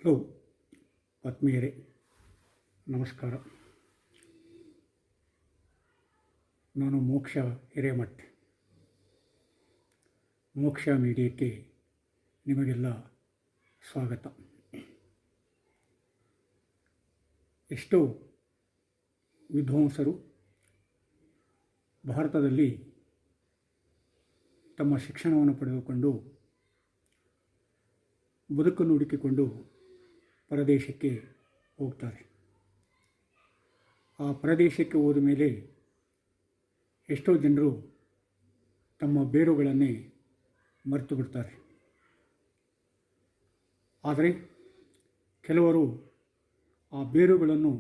Hello ಆತ್ಮೀಯರೇ, ನಮಸ್ಕಾರ. ನಾನು ಮೋಕ್ಷ ಹಿರೇಮಠ್. ಮೋಕ್ಷ ಮೀಡಿಯಾಕ್ಕೆ ನಿಮಗೆಲ್ಲ ಸ್ವಾಗತ. ಎಷ್ಟೋ ವಿದ್ವಾಂಸರು ಭಾರತದಲ್ಲಿ ತಮ್ಮ ಶಿಕ್ಷಣವನ್ನು ಪಡೆದುಕೊಂಡು ಬದುಕನ್ನು ಹುಡುಕಿಕೊಂಡು ಪರದೇಶಕ್ಕೆ ಹೋಗ್ತಾರೆ. ಆ ಪರದೇಶಕ್ಕೆ ಹೋದ ಮೇಲೆ ಎಷ್ಟೋ ಜನರು ತಮ್ಮ ಬೇರುಗಳನ್ನೇ ಮರೆತು ಬಿಡ್ತಾರೆ. ಆದರೆ ಕೆಲವರು ಆ ಬೇರುಗಳನ್ನು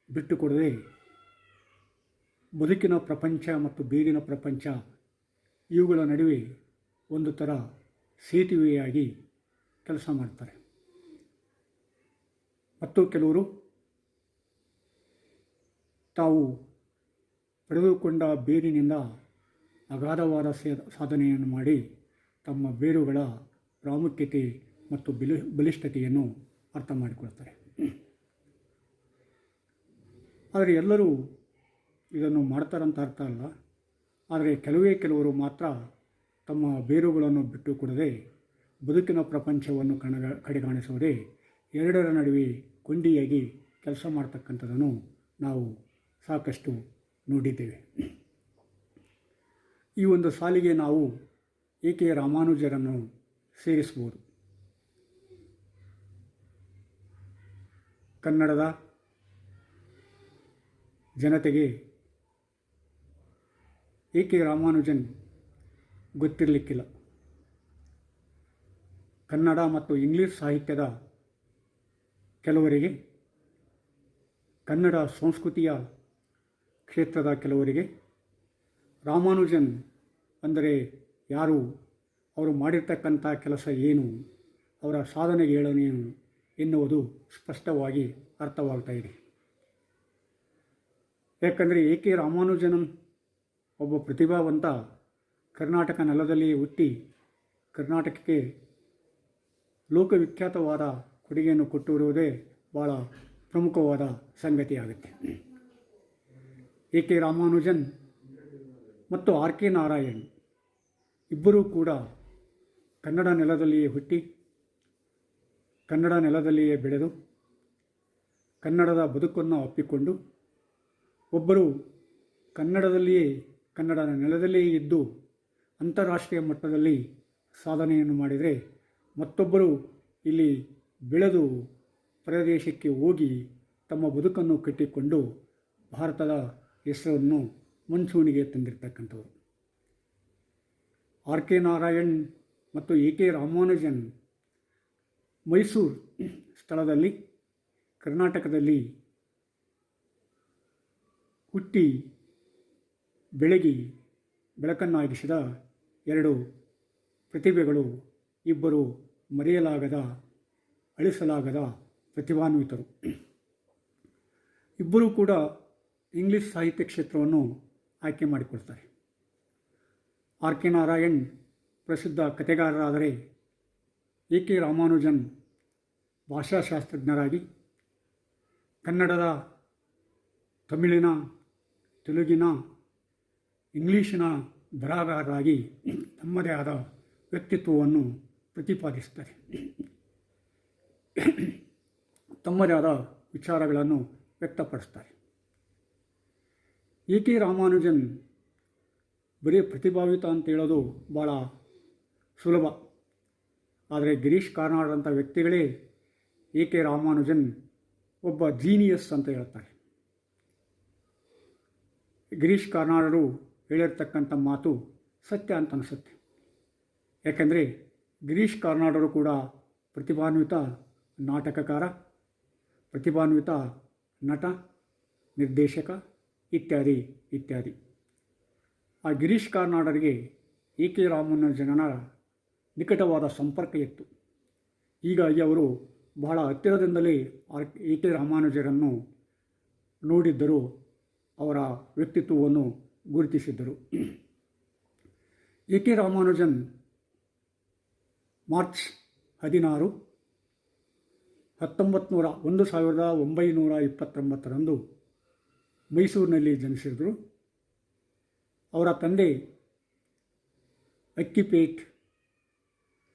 ಬಿಟ್ಟುಕೊಡದೆ ಬದುಕಿನ ಪ್ರಪಂಚ ಮತ್ತು ಬೇರಿನ ಪ್ರಪಂಚ ಇವುಗಳ ನಡುವೆ ಒಂದು ಥರ ಸೇತುವೆಯಾಗಿ ಕೆಲಸ ಮಾಡ್ತಾರೆ. ಮತ್ತು ಕೆಲವರು ತಾವು ಪಡೆದುಕೊಂಡ ಬೇರಿನಿಂದ ಅಗಾಧವಾದ ಸಾಧನೆಯನ್ನು ಮಾಡಿ ತಮ್ಮ ಬೇರುಗಳ ಪ್ರಾಮುಖ್ಯತೆ ಮತ್ತು ಬಲಿಷ್ಠತೆಯನ್ನು ಅರ್ಥ ಮಾಡಿಕೊಳ್ತಾರೆ. ಆದರೆ ಎಲ್ಲರೂ ಇದನ್ನು ಮಾಡ್ತಾರಂತ ಅರ್ಥ ಅಲ್ಲ. ಆದರೆ ಕೆಲವರು ಮಾತ್ರ ತಮ್ಮ ಬೇರುಗಳನ್ನು ಬಿಟ್ಟುಕೊಡದೆ ಬದುಕಿನ ಪ್ರಪಂಚವನ್ನು ಕಡೆಗಾಣಿಸೋದೇ ಎರಡರ ನಡುವೆ ಕೊಂಡಿಯಾಗಿ ಕೆಲಸ ಮಾಡ್ತಕ್ಕಂಥದ್ದನ್ನು ನಾವು ಸಾಕಷ್ಟು ನೋಡಿದ್ದೇವೆ. ಈ ಒಂದು ಸಾಲಿಗೆ ನಾವು ಕೆ ರಾಮಾನುಜರನ್ನು ಸೇರಿಸ್ಬೋದು. ಕನ್ನಡದ ಜನತೆಗೆ ಕೆ ರಾಮಾನುಜನ್ ಗೊತ್ತಿರಲಿಕ್ಕಿಲ್ಲ. ಕನ್ನಡ ಮತ್ತು ಇಂಗ್ಲೀಷ್ ಸಾಹಿತ್ಯದ ಕೆಲವರಿಗೆ, ಕನ್ನಡ ಸಂಸ್ಕೃತಿಯ ಕ್ಷೇತ್ರದ ಕೆಲವರಿಗೆ ರಾಮಾನುಜನ್ ಅಂದರೆ ಯಾರು, ಅವರು ಮಾಡಿರ್ತಕ್ಕಂಥ ಕೆಲಸ ಏನು, ಅವರ ಸಾಧನೆಗೆ ಹೇಳನೇನು ಎನ್ನುವುದು ಸ್ಪಷ್ಟವಾಗಿ ಅರ್ಥವಾಗ್ತಾ ಇದೆ. ಯಾಕಂದರೆ ಕೆ ರಾಮಾನುಜನ್ ಒಬ್ಬ ಪ್ರತಿಭಾವಂತ, ಕರ್ನಾಟಕ ನೆಲದಲ್ಲಿ ಹುಟ್ಟಿ ಕರ್ನಾಟಕಕ್ಕೆ ಲೋಕವಿಖ್ಯಾತವಾದ ಕೊಡುಗೆಯನ್ನು ಕೊಟ್ಟಿರುವುದೇ ಭಾಳ ಪ್ರಮುಖವಾದ ಸಂಗತಿಯಾಗುತ್ತೆ. ಕೆ ರಾಮಾನುಜನ್ ಮತ್ತು ಕೆ ನಾರಾಯಣ್ ಇಬ್ಬರೂ ಕೂಡ ಕನ್ನಡ ನೆಲದಲ್ಲಿಯೇ ಹುಟ್ಟಿ ಕನ್ನಡ ನೆಲದಲ್ಲಿಯೇ ಬೆಳೆದು ಕನ್ನಡದ ಬದುಕನ್ನು ಅಪ್ಪಿಕೊಂಡು, ಒಬ್ಬರು ಕನ್ನಡದ ನೆಲದಲ್ಲಿಯೇ ಇದ್ದು ಅಂತಾರಾಷ್ಟ್ರೀಯ ಮಟ್ಟದಲ್ಲಿ ಸಾಧನೆಯನ್ನು ಮಾಡಿದರೆ, ಮತ್ತೊಬ್ಬರು ಇಲ್ಲಿ ಬೆಳೆದು ಪ್ರದೇಶಕ್ಕೆ ಹೋಗಿ ತಮ್ಮ ಬದುಕನ್ನು ಕಟ್ಟಿಕೊಂಡು ಭಾರತದ ಹೆಸರನ್ನು ಮುಂಚೂಣಿಗೆ ತಂದಿರತಕ್ಕಂಥವರು. ಕೆ ನಾರಾಯಣ್ ಮತ್ತು ಕೆ ರಾಮಾನುಜನ್ ಮೈಸೂರು ಸ್ಥಳದಲ್ಲಿ ಕರ್ನಾಟಕದಲ್ಲಿ ಹುಟ್ಟಿ ಬೆಳಕನ್ನಾಗಿಸಿದ ಎರಡು ಪ್ರತಿಭೆಗಳು, ಇಬ್ಬರು ಮರೆಯಲಾಗದ, ಅಳಿಸಲಾಗದ ಪ್ರತಿಭಾನ್ವಿತರು. ಇಬ್ಬರೂ ಕೂಡ ಇಂಗ್ಲೀಷ್ ಸಾಹಿತ್ಯ ಕ್ಷೇತ್ರವನ್ನು ಆಯ್ಕೆ ಮಾಡಿಕೊಳ್ತಾರೆ. ಕೆ ನಾರಾಯಣ್ ಪ್ರಸಿದ್ಧ ಕಥೆಗಾರರಾದರೆ ಕೆ ರಾಮಾನುಜನ್ ಭಾಷಾಶಾಸ್ತ್ರಜ್ಞರಾಗಿ ಕನ್ನಡದ, ತಮಿಳಿನ, ತೆಲುಗಿನ, ಇಂಗ್ಲೀಷಿನ ಬರಹಗಾರರಾಗಿ ತಮ್ಮದೇ ಆದ ವ್ಯಕ್ತಿತ್ವವನ್ನು ಪ್ರತಿಪಾದಿಸುತ್ತಾರೆ. ತಮ್ಮದೇ ಆದ ವಿಚಾರಗಳನ್ನು ವ್ಯಕ್ತಪಡಿಸ್ತಾರೆ. ಕೆ ರಾಮಾನುಜನ್ ಬರೀ ಪ್ರತಿಭಾವಿತ ಅಂತ ಹೇಳೋದು ಭಾಳ ಸುಲಭ. ಆದರೆ ಗಿರೀಶ್ ಕಾರ್ನಾಡ್ ಅಂಥ ವ್ಯಕ್ತಿಗಳೇ ಕೆ ರಾಮಾನುಜನ್ ಒಬ್ಬ ಜೀನಿಯಸ್ ಅಂತ ಹೇಳ್ತಾರೆ. ಗಿರೀಶ್ ಕಾರ್ನಾಡರು ಹೇಳಿರ್ತಕ್ಕಂಥ ಮಾತು ಸತ್ಯ ಅಂತ ಅನಿಸುತ್ತೆ. ಯಾಕೆಂದರೆ ಗಿರೀಶ್ ಕಾರ್ನಾಡರು ಕೂಡ ಪ್ರತಿಭಾನ್ವಿತ ನಾಟಕಕಾರ, ಪ್ರತಿಭಾನ್ವಿತ ನಟ, ನಿರ್ದೇಶಕ ಇತ್ಯಾದಿ ಇತ್ಯಾದಿ. ಆ ಗಿರೀಶ್ ಕಾರ್ನಾಡರಿಗೆ ಕೆ ರಾಮಾನುಜನ ನಿಕಟವಾದ ಸಂಪರ್ಕ ಇತ್ತು. ಹೀಗಾಗಿ ಅವರು ಬಹಳ ಹತ್ತಿರದಿಂದಲೇ ಕೆ ರಾಮಾನುಜರನ್ನು ನೋಡಿದ್ದರು, ಅವರ ವ್ಯಕ್ತಿತ್ವವನ್ನು ಗುರುತಿಸಿದ್ದರು. ಕೆ ರಾಮಾನುಜನ್ ಮಾರ್ಚ್ 16, 1929 ಮೈಸೂರಿನಲ್ಲಿ ಜನಿಸಿದರು. ಅವರ ತಂದೆ ಅಕ್ಕಿಪೇಟ್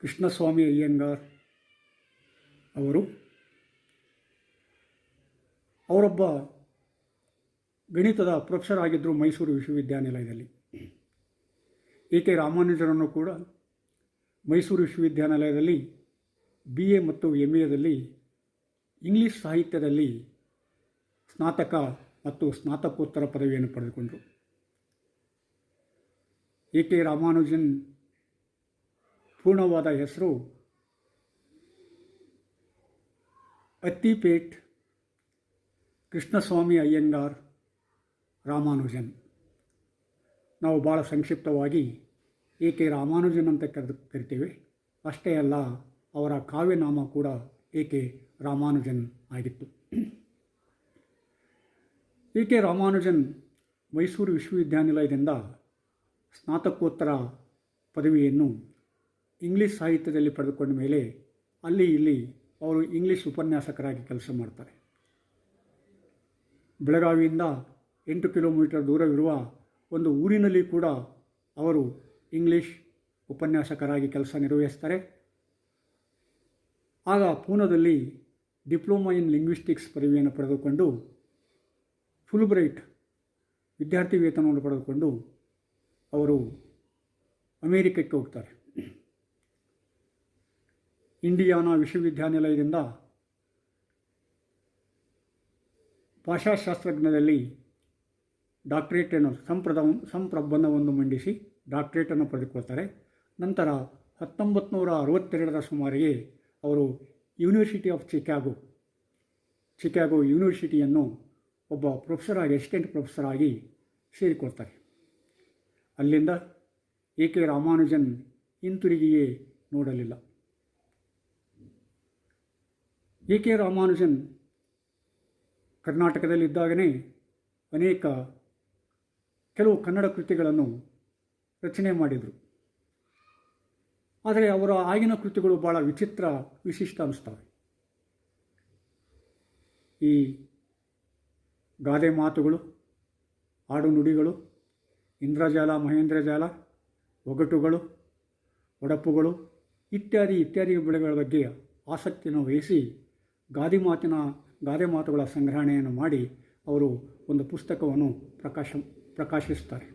ಕೃಷ್ಣಸ್ವಾಮಿ ಅಯ್ಯಂಗಾರ್ ಅವರು. ಅವರೊಬ್ಬ ಗಣಿತದ ಪ್ರೊಫೆಸರ್ ಆಗಿದ್ದರು ಮೈಸೂರು ವಿಶ್ವವಿದ್ಯಾನಿಲಯದಲ್ಲಿ. ಕೆ ರಾಮಾನುಜರನ್ನು ಕೂಡ ಮೈಸೂರು ವಿಶ್ವವಿದ್ಯಾನಿಲಯದಲ್ಲಿ BA ಮತ್ತು MAದಲ್ಲಿ ಇಂಗ್ಲಿಷ್ ಸಾಹಿತ್ಯದಲ್ಲಿ ಸ್ನಾತಕ ಮತ್ತು ಸ್ನಾತಕೋತ್ತರ ಪದವಿಯನ್ನು ಪಡೆದುಕೊಂಡರು. ಕೆ ರಾಮಾನುಜನ್ ಪೂರ್ಣವಾದ ಹೆಸರು ಅತ್ತಿಪೇಟ್ ಕೃಷ್ಣಸ್ವಾಮಿ ಅಯ್ಯಂಗಾರ್ ರಾಮಾನುಜನ್. ನಾವು ಭಾಳ ಸಂಕ್ಷಿಪ್ತವಾಗಿ ಕೆ ರಾಮಾನುಜನ್ ಅಂತ ಕರಿತೇವೆ. ಅಷ್ಟೇ ಅಲ್ಲ, ಅವರ ಕಾವ್ಯನಾಮ ಕೂಡ ಕೆ ರಾಮಾನುಜನ್ ಆಗಿತ್ತು. ಕೆ ರಾಮಾನುಜನ್ ಮೈಸೂರು ವಿಶ್ವವಿದ್ಯಾನಿಲಯದಿಂದ ಸ್ನಾತಕೋತ್ತರ ಪದವಿಯನ್ನು ಇಂಗ್ಲಿಷ್ ಸಾಹಿತ್ಯದಲ್ಲಿ ಪಡೆದುಕೊಂಡ ಮೇಲೆ ಅಲ್ಲಿ ಇಲ್ಲಿ ಅವರು ಇಂಗ್ಲಿಷ್ ಉಪನ್ಯಾಸಕರಾಗಿ ಕೆಲಸ ಮಾಡ್ತಾರೆ. ಬೆಳಗಾವಿಯಿಂದ 8 ಕಿಲೋಮೀಟರ್ ದೂರವಿರುವ ಒಂದು ಊರಿನಲ್ಲಿ ಕೂಡ ಅವರು ಇಂಗ್ಲಿಷ್ ಉಪನ್ಯಾಸಕರಾಗಿ ಕೆಲಸ ನಿರ್ವಹಿಸ್ತಾರೆ. ಆಗ ಪೂನಾದಲ್ಲಿ ಡಿಪ್ಲೊಮಾ ಇನ್ ಲಿಂಗ್ವಿಸ್ಟಿಕ್ಸ್ ಪದವಿಯನ್ನು ಪಡೆದುಕೊಂಡು ಫುಲ್ಬ್ರೈಟ್ ವಿದ್ಯಾರ್ಥಿ ವೇತನವನ್ನು ಪಡೆದುಕೊಂಡು ಅವರು ಅಮೇರಿಕಕ್ಕೆ ಹೋಗ್ತಾರೆ. ಇಂಡಿಯಾನಾ ವಿಶ್ವವಿದ್ಯಾನಿಲಯದಿಂದ ಭಾಷಾಶಾಸ್ತ್ರಜ್ಞದಲ್ಲಿ ಡಾಕ್ಟರೇಟನ್ನು ಸಂಪ್ರಬಂಧವನ್ನು ಮಂಡಿಸಿ ಡಾಕ್ಟರೇಟನ್ನು ಪಡೆದುಕೊಳ್ತಾರೆ. ನಂತರ 1962 ಸುಮಾರಿಗೆ ಅವರು ಯೂನಿವರ್ಸಿಟಿ ಆಫ್ ಚಿಕಾಗೋ ಯೂನಿವರ್ಸಿಟಿಯನ್ನು ಒಬ್ಬ ಪ್ರೊಫೆಸರಾಗಿ ಅಸಿಸ್ಟೆಂಟ್ ಪ್ರೊಫೆಸರಾಗಿ ಸೇರಿಕೊಳ್ತಾರೆ. ಅಲ್ಲಿಂದ ಕೆ ರಾಮಾನುಜನ್ ಹಿಂತಿರುಗಿಯೇ ನೋಡಲಿಲ್ಲ. ಕೆ ರಾಮಾನುಜನ್ ಕರ್ನಾಟಕದಲ್ಲಿದ್ದಾಗಲೇ ಕೆಲವು ಕನ್ನಡ ಕೃತಿಗಳನ್ನು ರಚನೆ ಮಾಡಿದರು. ಆದರೆ ಅವರ ಆಗಿನ ಕೃತಿಗಳು ಭಾಳ ವಿಶಿಷ್ಟ ಅನ್ನಿಸ್ತವೆ. ಈ ಗಾದೆ ಮಾತುಗಳು, ಆಡು ನುಡಿಗಳು, ಇಂದ್ರಜಾಲ ಮಹೇಂದ್ರಜಾಲ, ಒಗಟುಗಳು, ಒಡಪುಗಳು ಇತ್ಯಾದಿ ಬೆಳೆಗಳ ಬಗ್ಗೆ ಆಸಕ್ತಿಯನ್ನು ವಹಿಸಿ ಗಾದೆ ಮಾತುಗಳ ಸಂಗ್ರಹಣೆಯನ್ನು ಮಾಡಿ ಅವರು ಒಂದು ಪುಸ್ತಕವನ್ನು ಪ್ರಕಾಶಿಸ್ತಾರೆ.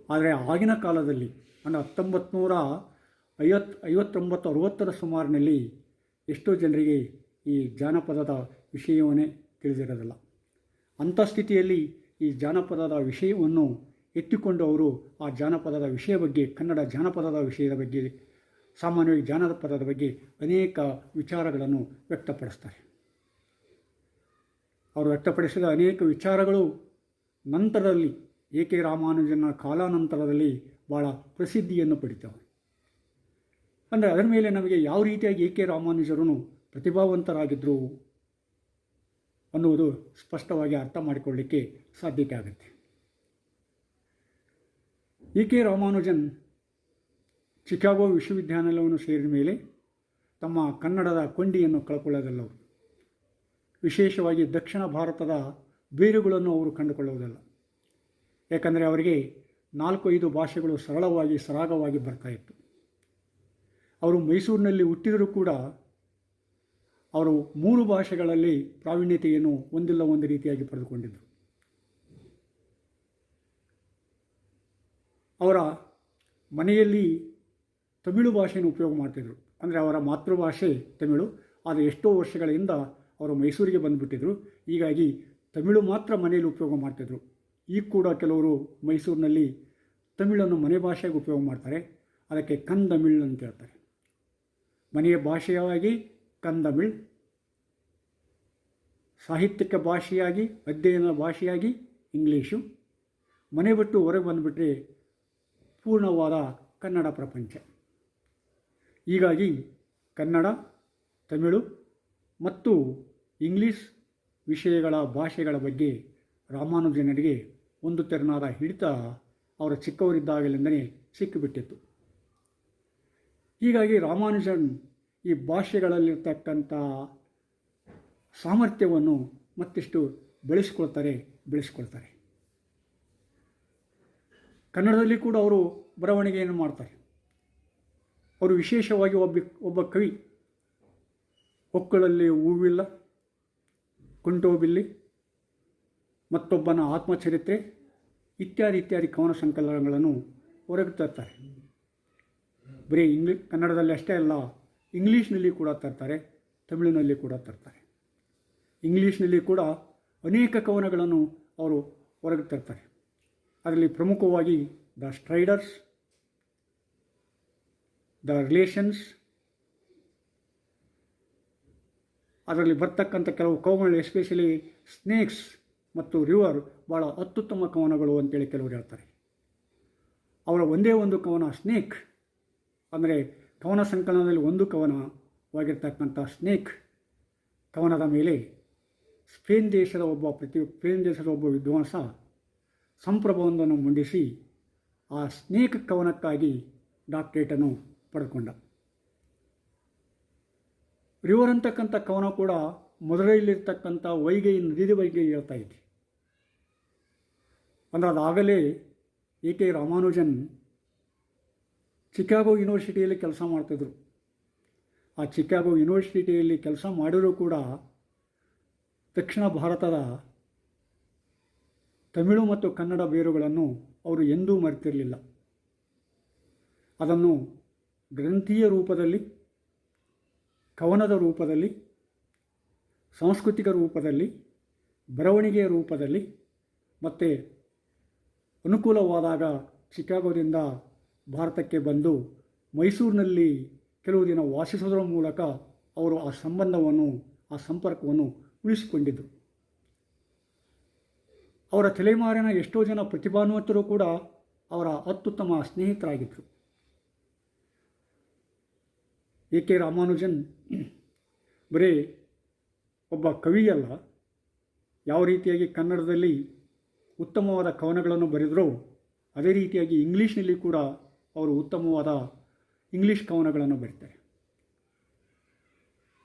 ಆದರೆ ಆಗಿನ ಕಾಲದಲ್ಲಿ 1959-60 ಸುಮಾರಿನಲ್ಲಿ ಎಷ್ಟೋ ಜನರಿಗೆ ಈ ಜಾನಪದದ ವಿಷಯವನ್ನೇ ತಿಳಿದಿರೋದಿಲ್ಲ. ಅಂಥ ಸ್ಥಿತಿಯಲ್ಲಿ ಈ ಜಾನಪದದ ವಿಷಯವನ್ನು ಎತ್ತಿಕೊಂಡು ಅವರು ಆ ಜಾನಪದದ ವಿಷಯ ಬಗ್ಗೆ, ಕನ್ನಡ ಜಾನಪದದ ವಿಷಯದ ಬಗ್ಗೆ, ಸಾಮಾನ್ಯವಾಗಿ ಜಾನಪದದ ಬಗ್ಗೆ ಅನೇಕ ವಿಚಾರಗಳನ್ನು ವ್ಯಕ್ತಪಡಿಸ್ತಾರೆ. ಅವರು ವ್ಯಕ್ತಪಡಿಸಿದ ಅನೇಕ ವಿಚಾರಗಳು ನಂತರದಲ್ಲಿ ಕೆ ರಾಮಾನುಜನ ಕಾಲಾನಂತರದಲ್ಲಿ ಭಾಳ ಪ್ರಸಿದ್ಧಿಯನ್ನು ಪಡಿತವೆ. ಅಂದರೆ ಅದರ ಮೇಲೆ ನಮಗೆ ಯಾವ ರೀತಿಯಾಗಿ ಕೆ ರಾಮಾನುಜರು ಪ್ರತಿಭಾವಂತರಾಗಿದ್ದರು ಅನ್ನುವುದು ಸ್ಪಷ್ಟವಾಗಿ ಅರ್ಥ ಮಾಡಿಕೊಳ್ಳಲಿಕ್ಕೆ ಸಾಧ್ಯತೆ ಆಗುತ್ತೆ. ಕೆ ರಾಮಾನುಜನ್ ಚಿಕಾಗೋ ವಿಶ್ವವಿದ್ಯಾನಿಲಯವನ್ನು ಸೇರಿದ ಮೇಲೆ ತಮ್ಮ ಕನ್ನಡದ ಕೊಂಡಿಯನ್ನು ಕಳ್ಕೊಳ್ಳೋದಲ್ಲವರು. ವಿಶೇಷವಾಗಿ ದಕ್ಷಿಣ ಭಾರತದ ಬೇರುಗಳನ್ನು ಅವರು ಕಂಡುಕೊಳ್ಳುವುದಿಲ್ಲ. ಯಾಕಂದರೆ ಅವರಿಗೆ 4-5 ಭಾಷೆಗಳು ಸರಾಗವಾಗಿ ಬರ್ತಾಯಿತ್ತು. ಅವರು ಮೈಸೂರಿನಲ್ಲಿ ಹುಟ್ಟಿದರೂ ಕೂಡ ಅವರು 3 ಭಾಷೆಗಳಲ್ಲಿ ಪ್ರಾವೀಣ್ಯತೆಯನ್ನು ಒಂದಿಲ್ಲ ಒಂದು ರೀತಿಯಾಗಿ ಪಡೆದುಕೊಂಡಿದ್ದರು. ಅವರ ಮನೆಯಲ್ಲಿ ತಮಿಳು ಭಾಷೆಯನ್ನು ಉಪಯೋಗ ಮಾಡ್ತಿದ್ರು. ಅಂದರೆ ಅವರ ಮಾತೃಭಾಷೆ ತಮಿಳು. ಆದರೆ ಎಷ್ಟೋ ವರ್ಷಗಳಿಂದ ಅವರು ಮೈಸೂರಿಗೆ ಬಂದುಬಿಟ್ಟಿದ್ರು. ಹೀಗಾಗಿ ತಮಿಳು ಮಾತ್ರ ಮನೆಯಲ್ಲಿ ಉಪಯೋಗ ಮಾಡ್ತಿದ್ರು. ಈಗ ಕೂಡ ಕೆಲವರು ಮೈಸೂರಿನಲ್ಲಿ ತಮಿಳನ್ನು ಮನೆ ಭಾಷೆಗೆ ಉಪಯೋಗ ಮಾಡ್ತಾರೆ. ಅದಕ್ಕೆ ಕಂದಮಿಳ್ ಅಂತ ಹೇಳ್ತಾರೆ. ಮನೆಯ ಭಾಷೆಯಾಗಿ ಕಂದಮಿಳ್, ಸಾಹಿತ್ಯಿಕ ಭಾಷೆಯಾಗಿ, ಅಧ್ಯಯನ ಭಾಷೆಯಾಗಿ ಇಂಗ್ಲೀಷು, ಮನೆ ಬಿಟ್ಟು ಹೊರಗೆ ಬಂದುಬಿಟ್ರೆ ಪೂರ್ಣವಾದ ಕನ್ನಡ ಪ್ರಪಂಚ. ಹೀಗಾಗಿ ಕನ್ನಡ, ತಮಿಳು ಮತ್ತು ಇಂಗ್ಲೀಷ್ ಭಾಷೆಗಳ ಬಗ್ಗೆ ರಾಮಾನುಜನಿಗೆ ಒಂದು ತೆರನಾದ ಹಿಡಿತ ಅವರ ಚಿಕ್ಕವರಿದ್ದಾಗಲಿಂದಲೇ ಸಿಕ್ಕಿಬಿಟ್ಟಿತ್ತು. ಹೀಗಾಗಿ ರಾಮಾನುಜನ್ ಈ ಭಾಷೆಗಳಲ್ಲಿರ್ತಕ್ಕಂಥ ಸಾಮರ್ಥ್ಯವನ್ನು ಮತ್ತಿಷ್ಟು ಬೆಳೆಸ್ಕೊಳ್ತಾರೆ. ಕನ್ನಡದಲ್ಲಿ ಕೂಡ ಅವರು ಬರವಣಿಗೆಯನ್ನು ಮಾಡ್ತಾರೆ. ಅವರು ವಿಶೇಷವಾಗಿ ಒಬ್ಬ ಕವಿ ಹೊಕ್ಕಳಲ್ಲಿ ಹೂವಿಲ್ಲ, ಕುಂಟೋಬಿಲ್ಲಿ, ಮತ್ತೊಬ್ಬನ ಆತ್ಮಚರಿತ್ರೆ ಇತ್ಯಾದಿ ಕವನ ಸಂಕಲನಗಳನ್ನು ಹೊರಗೆ ತರ್ತಾರೆ. ಬರೀ ಕನ್ನಡದಲ್ಲಿ ಅಷ್ಟೇ ಅಲ್ಲ, ಇಂಗ್ಲೀಷ್ನಲ್ಲಿ ಕೂಡ ತರ್ತಾರೆ, ತಮಿಳಿನಲ್ಲಿ ಕೂಡ ತರ್ತಾರೆ. ಇಂಗ್ಲೀಷ್ನಲ್ಲಿ ಕೂಡ ಅನೇಕ ಕವನಗಳನ್ನು ಅವರು ಹೊರಗೆ ತರ್ತಾರೆ. ಅದರಲ್ಲಿ ಪ್ರಮುಖವಾಗಿ ದ ಸ್ಟ್ರೈಡರ್ಸ್, ದ ರಿಲೇಷನ್ಸ್, ಅದರಲ್ಲಿ ಬರ್ತಕ್ಕಂಥ ಕೆಲವು ಕವನಗಳು, ಎಸ್ಪೆಷಲಿ ಸ್ನೇಕ್ಸ್ ಮತ್ತು ರಿವರ್, ಭಾಳ ಅತ್ಯುತ್ತಮ ಕವನಗಳು ಅಂತೇಳಿ ಕೆಲವರು ಹೇಳ್ತಾರೆ. ಅವರ ಒಂದೇ ಒಂದು ಕವನ ಸ್ನೇಕ್, ಅಂದರೆ ಕವನ ಸಂಕಲನದಲ್ಲಿ ಒಂದು ಕವನವಾಗಿರ್ತಕ್ಕಂಥ ಸ್ನೇಕ್ ಕವನದ ಮೇಲೆ ಸ್ಪೇನ್ ದೇಶದ ಒಬ್ಬ ವಿದ್ವಾಂಸ ಸಂಪ್ರಬಂಧವನ್ನು ಮಂಡಿಸಿ ಆ ಸ್ನೇಕ್ ಕವನಕ್ಕಾಗಿ ಡಾಕ್ಟರೇಟನ್ನು ಪಡೆದುಕೊಂಡ. ರಿವರ್ ಅಂತಕ್ಕಂಥ ಕವನ ಕೂಡ ಮದುರೈಲಿರ್ತಕ್ಕಂಥ ವೈಗೈ ನದಿಯ ಬಗ್ಗೆ ಹೇಳ್ತಾ ಇದೆ. ಅಂದರೆ ಅದಾಗಲೇ A.K. ರಾಮಾನುಜನ್ ಚಿಕಾಗೋ ಯೂನಿವರ್ಸಿಟಿಯಲ್ಲಿ ಕೆಲಸ ಮಾಡ್ತಿದ್ರು. ಆ ಚಿಕಾಗೋ ಯೂನಿವರ್ಸಿಟಿಯಲ್ಲಿ ಕೆಲಸ ಮಾಡಿದರೂ ಕೂಡ ದಕ್ಷಿಣ ಭಾರತದ ತಮಿಳು ಮತ್ತು ಕನ್ನಡ ಬೇರುಗಳನ್ನು ಅವರು ಎಂದೂ ಮರೆತಿರಲಿಲ್ಲ. ಅದನ್ನು ಗ್ರಂಥೀಯ ರೂಪದಲ್ಲಿ, ಕವನದ ರೂಪದಲ್ಲಿ, ಸಾಂಸ್ಕೃತಿಕ ರೂಪದಲ್ಲಿ, ಬರವಣಿಗೆಯ ರೂಪದಲ್ಲಿ ಮತ್ತು ಅನುಕೂಲವಾದಾಗ ಚಿಕಾಗೋದಿಂದ ಭಾರತಕ್ಕೆ ಬಂದು ಮೈಸೂರಿನಲ್ಲಿ ಕೆಲವು ದಿನ ವಾಸಿಸೋದರ ಮೂಲಕ ಅವರು ಆ ಸಂಪರ್ಕವನ್ನು ಉಳಿಸಿಕೊಂಡಿದ್ದರು. ಅವರ ತಲೆಮಾರಿನ ಎಷ್ಟೋ ಜನ ಪ್ರತಿಭಾನ್ವಿತರು ಕೂಡ ಅವರ ಅತ್ಯುತ್ತಮ ಸ್ನೇಹಿತರಾಗಿದ್ದರು. A.K. ರಾಮಾನುಜನ್ ಬರೀ ಒಬ್ಬ ಕವಿಯಲ್ಲ, ಯಾವ ರೀತಿಯಾಗಿ ಕನ್ನಡದಲ್ಲಿ ಉತ್ತಮವಾದ ಕವನಗಳನ್ನು ಬರೆದರೋ ಅದೇ ರೀತಿಯಾಗಿ ಇಂಗ್ಲೀಷ್ನಲ್ಲಿ ಕೂಡ ಅವರು ಉತ್ತಮವಾದ ಇಂಗ್ಲೀಷ್ ಕವನಗಳನ್ನು ಬರೀತಾರೆ.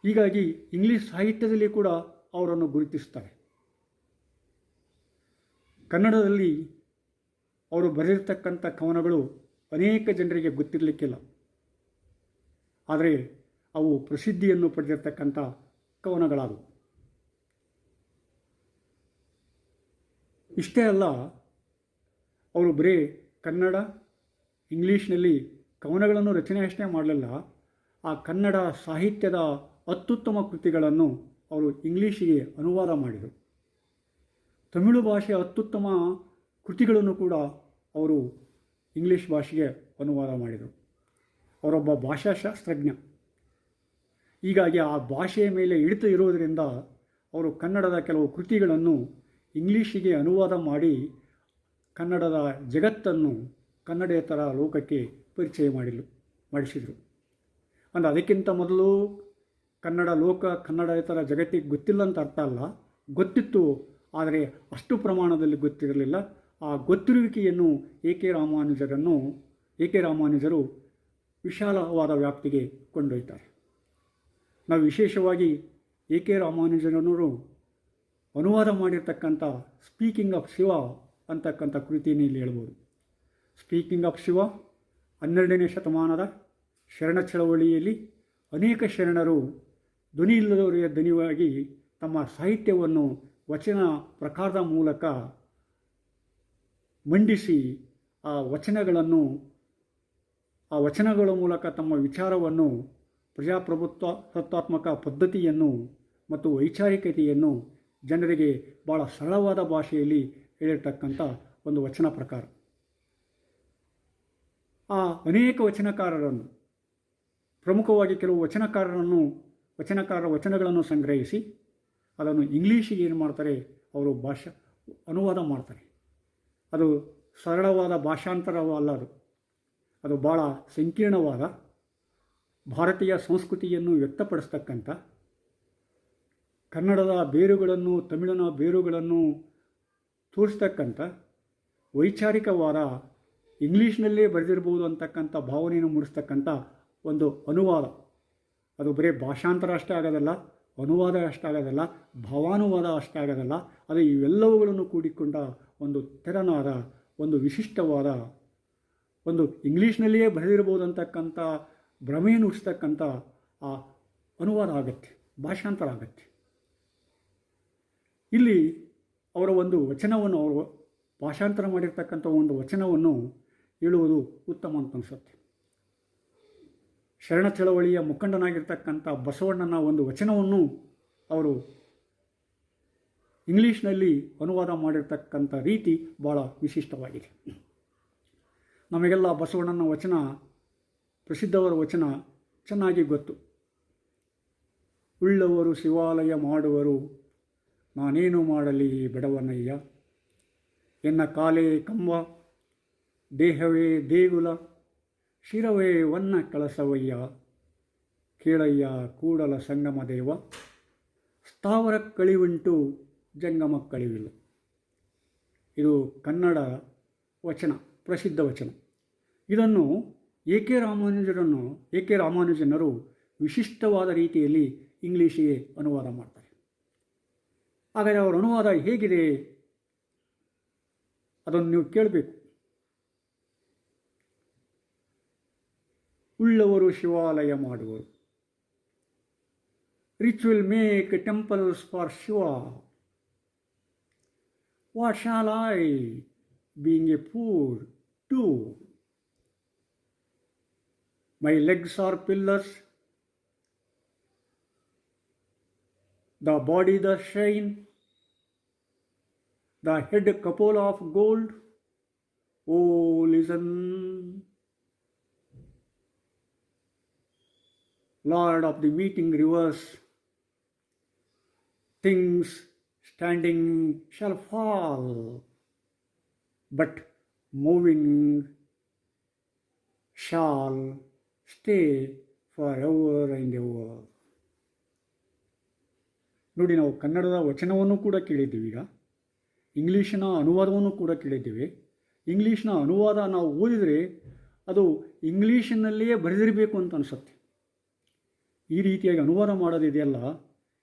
ಹೀಗಾಗಿ ಇಂಗ್ಲೀಷ್ ಸಾಹಿತ್ಯದಲ್ಲಿ ಕೂಡ ಅವರನ್ನು ಗುರುತಿಸ್ತಾರೆ. ಕನ್ನಡದಲ್ಲಿ ಅವರು ಬರೆದಿರ್ತಕ್ಕಂಥ ಕವನಗಳು ಅನೇಕ ಜನರಿಗೆ ಗೊತ್ತಿರಲಿಕ್ಕಿಲ್ಲ, ಆದರೆ ಅವು ಪ್ರಸಿದ್ಧಿಯನ್ನು ಪಡೆದಿರ್ತಕ್ಕಂಥ ಕವನಗಳಾದವು. ಇಷ್ಟೇ ಅಲ್ಲ, ಅವರು ಬರೀ ಕನ್ನಡ, ಇಂಗ್ಲೀಷ್ನಲ್ಲಿ ಕವನಗಳನ್ನು ರಚನೆ ಅಷ್ಟೇ ಮಾಡಲಿಲ್ಲ, ಆ ಕನ್ನಡ ಸಾಹಿತ್ಯದ ಅತ್ಯುತ್ತಮ ಕೃತಿಗಳನ್ನು ಅವರು ಇಂಗ್ಲೀಷಿಗೆ ಅನುವಾದ ಮಾಡಿದರು. ತಮಿಳು ಭಾಷೆಯ ಅತ್ಯುತ್ತಮ ಕೃತಿಗಳನ್ನು ಕೂಡ ಅವರು ಇಂಗ್ಲೀಷ್ ಭಾಷೆಗೆ ಅನುವಾದ ಮಾಡಿದರು. ಅವರೊಬ್ಬ ಭಾಷಾಶಾಸ್ತ್ರಜ್ಞ. ಹೀಗಾಗಿ ಆ ಭಾಷೆಯ ಮೇಲೆ ಹಿಡಿತ ಇರುವುದರಿಂದ ಅವರು ಕನ್ನಡದ ಕೆಲವು ಕೃತಿಗಳನ್ನು ಇಂಗ್ಲೀಷಿಗೆ ಅನುವಾದ ಮಾಡಿ ಕನ್ನಡದ ಜಗತ್ತನ್ನು ಕನ್ನಡೇತರ ಲೋಕಕ್ಕೆ ಪರಿಚಯ ಮಾಡಿಸಿದರು. ಅಂದರೆ ಅದಕ್ಕಿಂತ ಮೊದಲು ಕನ್ನಡೇತರ ಜಗತ್ತಿಗೆ ಗೊತ್ತಿಲ್ಲ ಅಂತ ಅರ್ಥ ಅಲ್ಲ, ಗೊತ್ತಿತ್ತು, ಆದರೆ ಅಷ್ಟು ಪ್ರಮಾಣದಲ್ಲಿ ಗೊತ್ತಿರಲಿಲ್ಲ. ಆ ಗೊತ್ತಿರುವಿಕೆಯನ್ನು A.K. ರಾಮಾನುಜರು ವಿಶಾಲವಾದ ವ್ಯಾಪ್ತಿಗೆ ಕೊಂಡೊಯ್ತಾರೆ. ನಾವು ವಿಶೇಷವಾಗಿ A.K. ರಾಮಾನುಜನವರು ಅನುವಾದ ಮಾಡಿರ್ತಕ್ಕಂಥ ಸ್ಪೀಕಿಂಗ್ ಆಫ್ ಶಿವ ಅಂತಕ್ಕಂಥ ಕೃತಿಯನ್ನು ಇಲ್ಲಿ ಹೇಳ್ಬೋದು. ಸ್ಪೀಕಿಂಗ್ ಆಫ್ ಶಿವ 12ನೇ ಶತಮಾನದ ಶರಣ ಚಳವಳಿಯಲ್ಲಿ ಅನೇಕ ಶರಣರು ಧ್ವನಿ ಇಲ್ಲದವರಿಗೆ ಧ್ವನಿಯಾಗಿ ತಮ್ಮ ಸಾಹಿತ್ಯವನ್ನು ವಚನ ಪ್ರಕಾರದ ಮೂಲಕ ಮಂಡಿಸಿ ಆ ವಚನಗಳ ಮೂಲಕ ತಮ್ಮ ವಿಚಾರವನ್ನು, ಪ್ರಜಾಪ್ರಭುತ್ವಾತ್ಮಕ ಪದ್ಧತಿಯನ್ನು ಮತ್ತು ವೈಚಾರಿಕತೆಯನ್ನು ಜನರಿಗೆ ಭಾಳ ಸರಳವಾದ ಭಾಷೆಯಲ್ಲಿ ಹೇಳಿರ್ತಕ್ಕಂಥ ಒಂದು ವಚನ ಪ್ರಕಾರ. ಆ ಅನೇಕ ವಚನಕಾರರನ್ನು, ಪ್ರಮುಖವಾಗಿ ಕೆಲವು ವಚನಕಾರರ ವಚನಗಳನ್ನು ಸಂಗ್ರಹಿಸಿ ಅದನ್ನು ಇಂಗ್ಲೀಷಿಗೆ ಏನು ಮಾಡ್ತಾರೆ, ಅವರು ಅನುವಾದ ಮಾಡ್ತಾರೆ. ಅದು ಸರಳವಾದ ಭಾಷಾಂತರವಲ್ಲ, ಅದು ಭಾಳ ಸಂಕೀರ್ಣವಾದ ಭಾರತೀಯ ಸಂಸ್ಕೃತಿಯನ್ನು ವ್ಯಕ್ತಪಡಿಸ್ತಕ್ಕಂಥ, ಕನ್ನಡದ ಬೇರುಗಳನ್ನು, ತಮಿಳಿನ ಬೇರುಗಳನ್ನು ತೋರಿಸ್ತಕ್ಕಂಥ, ವೈಚಾರಿಕವಾದ ಇಂಗ್ಲೀಷ್ನಲ್ಲೇ ಬರೆದಿರ್ಬೋದು ಅಂತಕ್ಕಂಥ ಭಾವನೆಯನ್ನು ಮೂಡಿಸ್ತಕ್ಕಂಥ ಒಂದು ಅನುವಾದ. ಅದು ಬರೀ ಭಾಷಾಂತರ ಅಷ್ಟೇ ಆಗೋದಲ್ಲ, ಅನುವಾದ ಅಷ್ಟಾಗೋದಲ್ಲ, ಭಾವಾನುವಾದ ಅಷ್ಟಾಗೋದಲ್ಲ, ಅದು ಇವೆಲ್ಲವುಗಳನ್ನು ಕೂಡಿಕೊಂಡ ಒಂದು ತೆರನಾದ, ಒಂದು ವಿಶಿಷ್ಟವಾದ, ಒಂದು ಇಂಗ್ಲೀಷ್ನಲ್ಲಿಯೇ ಬರೆದಿರ್ಬೋದಂತಕ್ಕಂಥ ಭ್ರಮೆಯನ್ನು ಹುಟ್ಟಿಸ್ತಕ್ಕಂಥ ಆ ಅನುವಾದ ಆಗತ್ತೆ, ಭಾಷಾಂತರ ಆಗತ್ತೆ. ಇಲ್ಲಿ ಅವರ ಒಂದು ವಚನವನ್ನು, ಅವರು ಭಾಷಾಂತರ ಮಾಡಿರ್ತಕ್ಕಂಥ ಒಂದು ವಚನವನ್ನು ಹೇಳುವುದು ಉತ್ತಮ ಅಂತ ಅನಿಸುತ್ತೆ. ಶರಣ ಚಳವಳಿಯ ಮುಖಂಡನಾಗಿರ್ತಕ್ಕಂಥ ಬಸವಣ್ಣನ ಒಂದು ವಚನವನ್ನು ಅವರು ಇಂಗ್ಲೀಷ್ನಲ್ಲಿ ಅನುವಾದ ಮಾಡಿರ್ತಕ್ಕಂಥ ರೀತಿ ಭಾಳ ವಿಶಿಷ್ಟವಾಗಿದೆ. ನಮಗೆಲ್ಲ ಬಸವಣ್ಣನ ವಚನ, ಪ್ರಸಿದ್ಧವರ ವಚನ ಚೆನ್ನಾಗಿ ಗೊತ್ತು. ಉಳ್ಳವರು ಶಿವಾಲಯ ಮಾಡುವರು, ನಾನೇನು ಮಾಡಲಿ ಬಡವನಯ್ಯ, ಎನ್ನ ಕಾಲೇ ಕಂಬ, ದೇಹವೇ ದೇಗುಲ, ಶಿರವೇ ವನ್ನ ಕಳಸವಯ್ಯ, ಕೇಳಯ್ಯ ಕೂಡಲ ಸಂಗಮ ದೇವ, ಸ್ಥಾವರ ಕಳಿವುಂಟು ಜಂಗಮ ಕಳಿವಿಲ್ಲ. ಇದು ಕನ್ನಡ ವಚನ, ಪ್ರಸಿದ್ಧ ವಚನ. ಇದನ್ನು ಎ ಕೆ ರಾಮಾನುಜನರು ವಿಶಿಷ್ಟವಾದ ರೀತಿಯಲ್ಲಿ ಇಂಗ್ಲೀಷಿಗೆ ಅನುವಾದ ಮಾಡ್ತಾರೆ. ಹಾಗಾದರೆ ಅವರ ಅನುವಾದ ಹೇಗಿದೆ ಅದನ್ನು ನೀವು ಕೇಳಬೇಕು. ಉಳ್ಳವರು ಶಿವಾಲಯ ಮಾಡುವರು, rich will make temples for Shiva, what shall I being A poor do? My legs are pillars, the body the shrine, the head cupola of gold. Oh, listen, Lord of the meeting rivers, things standing shall fall, but moving shall stay forever and ever. ನೋಡಿ, ನಾವು ಕನ್ನಡದ ವಚನವನ್ನು ಕೂಡ ಕೇಳಿದ್ದೀವಿ, ಈಗ ಇಂಗ್ಲೀಷಿನ ಅನುವಾದವನ್ನು ಕೂಡ ಕೇಳಿದ್ದೀವಿ. ಇಂಗ್ಲೀಷ್ನ ಅನುವಾದ ನಾವು ಓದಿದರೆ ಅದು ಇಂಗ್ಲೀಷಿನಲ್ಲಿಯೇ ಬರೆದಿರಬೇಕು ಅಂತ ಅನಿಸುತ್ತೆ. ಈ ರೀತಿಯಾಗಿ ಅನುವಾದ ಮಾಡೋದಿದೆಯಲ್ಲ,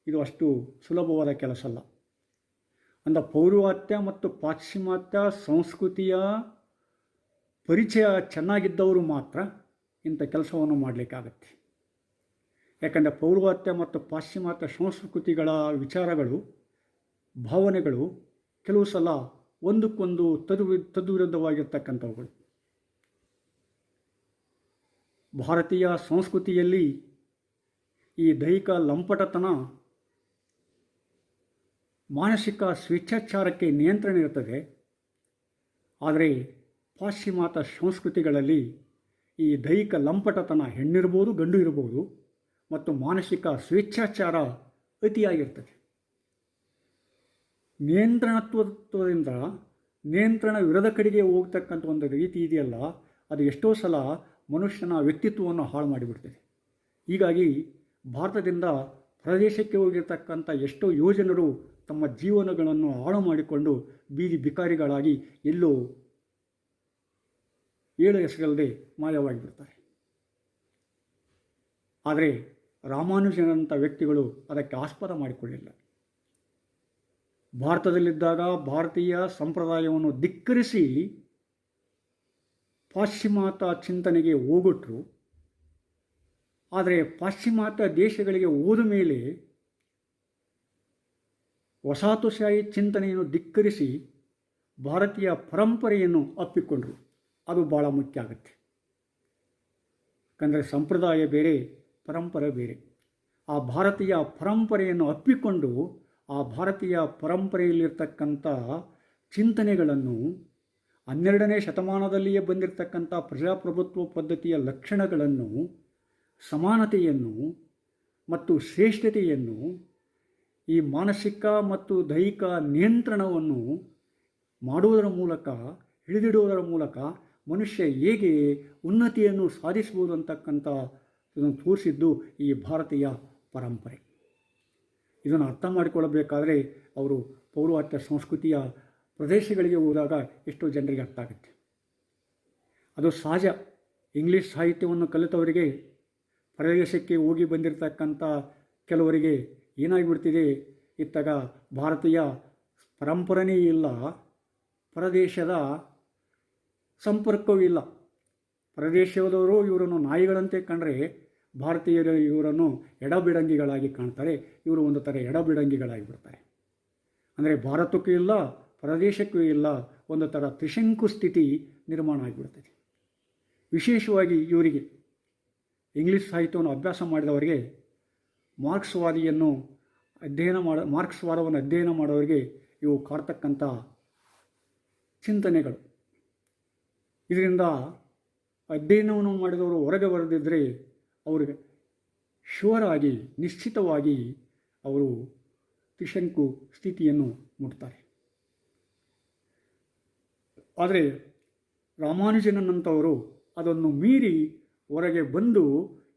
ಇದು ಅಷ್ಟು ಸುಲಭವಾದ ಕೆಲಸ ಅಲ್ಲ. ಅಂದ ಪೌರ್ವಾತ್ಯ ಮತ್ತು ಪಾಶ್ಚಿಮಾತ್ಯ ಸಂಸ್ಕೃತಿಯ ಪರಿಚಯ ಚೆನ್ನಾಗಿದ್ದವರು ಮಾತ್ರ ಇಂಥ ಕೆಲಸವನ್ನು ಮಾಡಲಿಕ್ಕಾಗತ್ತೆ. ಯಾಕಂದರೆ ಪೌರ್ವಾತ್ಯ ಮತ್ತು ಪಾಶ್ಚಿಮಾತ್ಯ ಸಂಸ್ಕೃತಿಗಳ ವಿಚಾರಗಳು, ಭಾವನೆಗಳು ಕೆಲವು ಸಲ ಒಂದಕ್ಕೊಂದು ತದ್ವಿರುದ್ಧವಾಗಿರ್ತಕ್ಕಂಥವುಗಳು. ಭಾರತೀಯ ಸಂಸ್ಕೃತಿಯಲ್ಲಿ ಈ ದೈಹಿಕ ಲಂಪಟತನ, ಮಾನಸಿಕ ಸ್ವೇಚ್ಛಾಚಾರಕ್ಕೆ ನಿಯಂತ್ರಣ ಇರ್ತದೆ. ಆದರೆ ಪಾಶ್ಚಿಮಾತ್ಯ ಸಂಸ್ಕೃತಿಗಳಲ್ಲಿ ಈ ದೈಹಿಕ ಲಂಪಟತನ, ಹೆಣ್ಣಿರ್ಬೋದು ಗಂಡು ಇರ್ಬೋದು, ಮತ್ತು ಮಾನಸಿಕ ಸ್ವೇಚ್ಛಾಚಾರ ಅತಿಯಾಗಿರ್ತದೆ. ನಿಯಂತ್ರಣತ್ವದಿಂದ ನಿಯಂತ್ರಣ ವಿರೋಧ ಕಡೆಗೆ ಹೋಗ್ತಕ್ಕಂಥ ಒಂದು ರೀತಿ ಇದೆಯಲ್ಲ, ಅದು ಎಷ್ಟೋ ಸಲ ಮನುಷ್ಯನ ವ್ಯಕ್ತಿತ್ವವನ್ನು ಹಾಳು ಮಾಡಿಬಿಡ್ತದೆ. ಹೀಗಾಗಿ ಭಾರತದಿಂದ ಪ್ರದೇಶಕ್ಕೆ ಹೋಗಿರ್ತಕ್ಕಂಥ ಎಷ್ಟೋ ಯುವಜನರು ತಮ್ಮ ಜೀವನಗಳನ್ನು ಹಾಳು ಮಾಡಿಕೊಂಡು ಬೀದಿ ಬಿಕಾರಿಗಳಾಗಿ ಎಲ್ಲೋ ಏಳು ಹೆಸರಲ್ಲದೆ ಮಾಯವಾಗಿಬಿಡ್ತಾರೆ. ಆದರೆ ರಾಮಾನುಜನಂಥ ವ್ಯಕ್ತಿಗಳು ಅದಕ್ಕೆ ಆಸ್ಪದ ಮಾಡಿಕೊಳ್ಳಿಲ್ಲ. ಭಾರತದಲ್ಲಿದ್ದಾಗ ಭಾರತೀಯ ಸಂಪ್ರದಾಯವನ್ನು ಧಿಕ್ಕರಿಸಿ ಪಾಶ್ಚಿಮಾತ್ಯ ಚಿಂತನೆಗೆ ಹೋಗೊಟ್ರು. ಆದರೆ ಪಾಶ್ಚಿಮಾತ್ಯ ದೇಶಗಳಿಗೆ ಹೋದ ಮೇಲೆ ವಸಾಹತುಶಾಹಿ ಚಿಂತನೆಯನ್ನು ಧಿಕ್ಕರಿಸಿ ಭಾರತೀಯ ಪರಂಪರೆಯನ್ನು ಅಪ್ಪಿಕೊಂಡರು. ಅದು ಭಾಳ ಮುಖ್ಯ ಆಗುತ್ತೆ. ಯಾಕಂದರೆ ಸಂಪ್ರದಾಯ ಬೇರೆ, ಪರಂಪರೆ ಬೇರೆ. ಆ ಭಾರತೀಯ ಪರಂಪರೆಯನ್ನು ಅಪ್ಪಿಕೊಂಡು ಆ ಭಾರತೀಯ ಪರಂಪರೆಯಲ್ಲಿರ್ತಕ್ಕಂಥ ಚಿಂತನೆಗಳನ್ನು, 12ನೇ ಶತಮಾನದಲ್ಲಿಯೇ ಬಂದಿರತಕ್ಕಂಥ ಪ್ರಜಾಪ್ರಭುತ್ವ ಪದ್ಧತಿಯ ಲಕ್ಷಣಗಳನ್ನು, ಸಮಾನತೆಯನ್ನು ಮತ್ತು ಶ್ರೇಷ್ಠತೆಯನ್ನು, ಈ ಮಾನಸಿಕ ಮತ್ತು ದೈಹಿಕ ನಿಯಂತ್ರಣವನ್ನು ಮಾಡುವುದರ ಮೂಲಕ, ಹಿಡಿದಿಡುವುದರ ಮೂಲಕ ಮನುಷ್ಯ ಹೇಗೆ ಉನ್ನತಿಯನ್ನು ಸಾಧಿಸಬಹುದು ಅಂತಕ್ಕಂಥ ಇದನ್ನು ತೋರಿಸಿದ್ದು ಈ ಭಾರತೀಯ ಪರಂಪರೆ. ಇದನ್ನು ಅರ್ಥ ಮಾಡಿಕೊಳ್ಳಬೇಕಾದರೆ ಅವರು ಪೌರ್ವಾತ್ಯ ಸಂಸ್ಕೃತಿಯ ಪ್ರದೇಶಗಳಿಗೆ ಹೋದಾಗ ಎಷ್ಟೋ ಜನರಿಗೆ ಅರ್ಥ ಆಗುತ್ತೆ. ಅದು ಸಹಜ. ಇಂಗ್ಲೀಷ್ ಸಾಹಿತ್ಯವನ್ನು ಕಲಿತವರಿಗೆ, ಪ್ರದೇಶಕ್ಕೆ ಹೋಗಿ ಬಂದಿರತಕ್ಕಂಥ ಕೆಲವರಿಗೆ ಏನಾಗಿಬಿಡ್ತಿದೆ, ಇತ್ತಾಗ ಭಾರತೀಯ ಪರಂಪರೆಯೇ ಇಲ್ಲ, ಪರದೇಶದ ಸಂಪರ್ಕವೂ ಇಲ್ಲ. ಪರದೇಶದವರು ಇವರನ್ನು ನಾಯಿಗಳಂತೆ ಕಂಡರೆ ಭಾರತೀಯರು ಇವರನ್ನು ಎಡಬಿಡಂಗಿಗಳಾಗಿ ಕಾಣ್ತಾರೆ. ಇವರು ಒಂದು ಥರ ಎಡಬಿಡಂಗಿಗಳಾಗಿಬಿಡ್ತಾರೆ. ಅಂದರೆ ಭಾರತಕ್ಕೂ ಇಲ್ಲ, ಪರದೇಶಕ್ಕೂ ಇಲ್ಲ, ಒಂದು ಥರ ತ್ರಿಶಂಕು ಸ್ಥಿತಿ ನಿರ್ಮಾಣ ಆಗಿಬಿಡ್ತದೆ. ವಿಶೇಷವಾಗಿ ಇವರಿಗೆ ಇಂಗ್ಲೀಷ್ ಸಾಹಿತ್ಯವನ್ನು ಅಭ್ಯಾಸ ಮಾಡಿದವರಿಗೆ ಮಾರ್ಕ್ಸ್ವಾದವನ್ನು ಅಧ್ಯಯನ ಮಾಡೋರಿಗೆ ಇವು ಕಾಡ್ತಕ್ಕಂಥ ಚಿಂತನೆಗಳು. ಇದರಿಂದ ಅಧ್ಯಯನವನ್ನು ಮಾಡಿದವರು ಹೊರಗೆ ಬರೆದಿದ್ದರೆ ಅವರಿಗೆ ಶೂರಾಗಿ ನಿಶ್ಚಿತವಾಗಿ ಅವರು ತ್ರಿಶಂಕು ಸ್ಥಿತಿಯನ್ನು ಮುಟ್ತಾರೆ. ಆದರೆ ರಾಮಾನುಜನಂಥವರು ಅದನ್ನು ಮೀರಿ ಹೊರಗೆ ಬಂದು